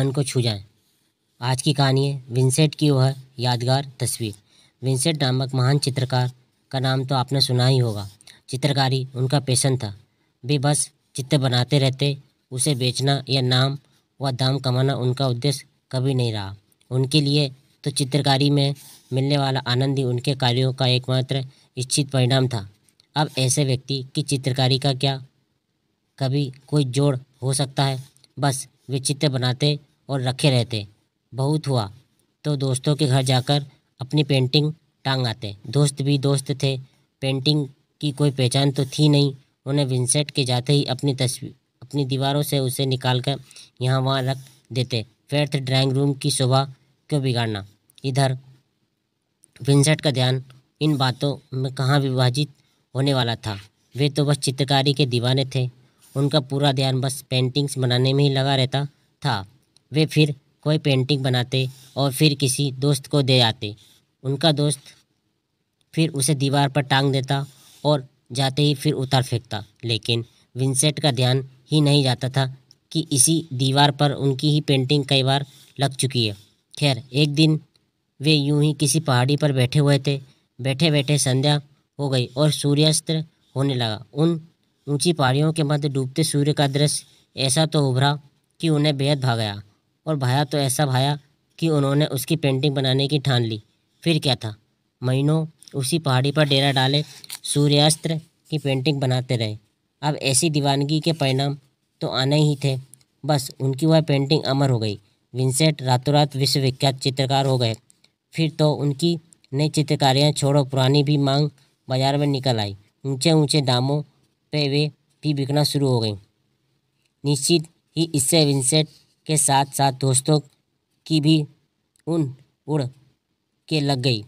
मन को छू जाएं। आज की कहानी है विंसेंट की वह यादगार तस्वीर। विंसेंट नामक महान चित्रकार का नाम तो आपने सुना ही होगा। चित्रकारी उनका पैशन था। वे बस चित्र बनाते रहते, उसे बेचना या नाम व दाम कमाना उनका उद्देश्य कभी नहीं रहा। उनके लिए तो चित्रकारी में मिलने वाला आनंद ही उनके कार्यों का एकमात्र इच्छित परिणाम था। अब ऐसे व्यक्ति की चित्रकारी का क्या कभी कोई जोड़ हो सकता है? बस वे चित्र बनाते और रखे रहते। बहुत हुआ तो दोस्तों के घर जाकर अपनी पेंटिंग टांग आते। दोस्त भी दोस्त थे, पेंटिंग की कोई पहचान तो थी नहीं। उन्हें विंसेंट के जाते ही अपनी दीवारों से उसे निकालकर यहाँ वहाँ रख देते। व्यर्थ ड्राइंग रूम की शोभा क्यों बिगाड़ना। इधर विंसेंट का ध्यान इन बातों में कहाँ विभाजित होने वाला था। वे तो बस चित्रकारी के दीवाने थे। उनका पूरा ध्यान बस पेंटिंग्स बनाने में ही लगा रहता था। वे फिर कोई पेंटिंग बनाते और फिर किसी दोस्त को दे आते। उनका दोस्त फिर उसे दीवार पर टांग देता और जाते ही फिर उतार फेंकता। लेकिन विंसेंट का ध्यान ही नहीं जाता था कि इसी दीवार पर उनकी ही पेंटिंग कई बार लग चुकी है। खैर, एक दिन वे यूं ही किसी पहाड़ी पर बैठे हुए थे। बैठे बैठे संध्या हो गई और सूर्यास्त होने लगा। उन ऊंची पहाड़ियों के मध्य डूबते सूर्य का दृश्य ऐसा तो उभरा कि उन्हें बेहद भा गया, और भाया तो ऐसा भाया कि उन्होंने उसकी पेंटिंग बनाने की ठान ली। फिर क्या था, महीनों उसी पहाड़ी पर डेरा डाले सूर्यास्त की पेंटिंग बनाते रहे। अब ऐसी दीवानगी के परिणाम तो आने ही थे। बस उनकी वह पेंटिंग अमर हो गई। विंसेंट रातों रात विश्वविख्यात चित्रकार हो गए। फिर तो उनकी नई चित्रकारियाँ छोड़ो, पुरानी भी मांग बाजार में निकल आई। ऊंचे ऊंचे दामों पे वे भी बिकना शुरू हो गई। निश्चित ही इससे विंसेंट के साथ साथ दोस्तों की भी उड़ के लग गई।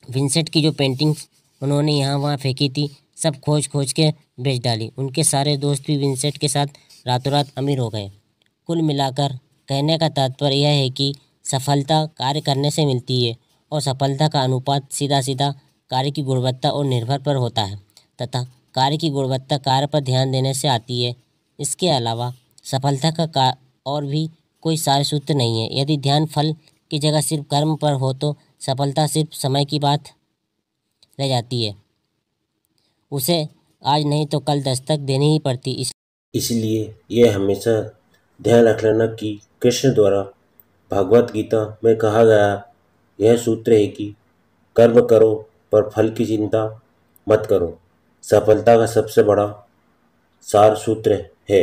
विंसेंट की जो पेंटिंग्स उन्होंने यहाँ वहाँ फेंकी थी, सब खोज खोज के बेच डाली। उनके सारे दोस्त भी विंसेंट के साथ रातों रात अमीर हो गए। कुल मिलाकर कहने का तात्पर्य यह है कि सफलता कार्य करने से मिलती है, और सफलता का अनुपात सीधा सीधा कार्य की गुणवत्ता और निर्भर पर होता है, तथा कार्य की गुणवत्ता कार्य पर ध्यान देने से आती है। इसके अलावा सफलता का और भी कोई सार सूत्र नहीं है। यदि ध्यान फल की जगह सिर्फ कर्म पर हो तो सफलता सिर्फ समय की बात रह जाती है। उसे आज नहीं तो कल दस्तक देनी ही पड़ती। इसलिए यह हमेशा ध्यान रख लेना कि कृष्ण द्वारा भगवत गीता में कहा गया यह सूत्र है कि कर्म करो पर फल की चिंता मत करो, सफलता का सबसे बड़ा सार सूत्र है।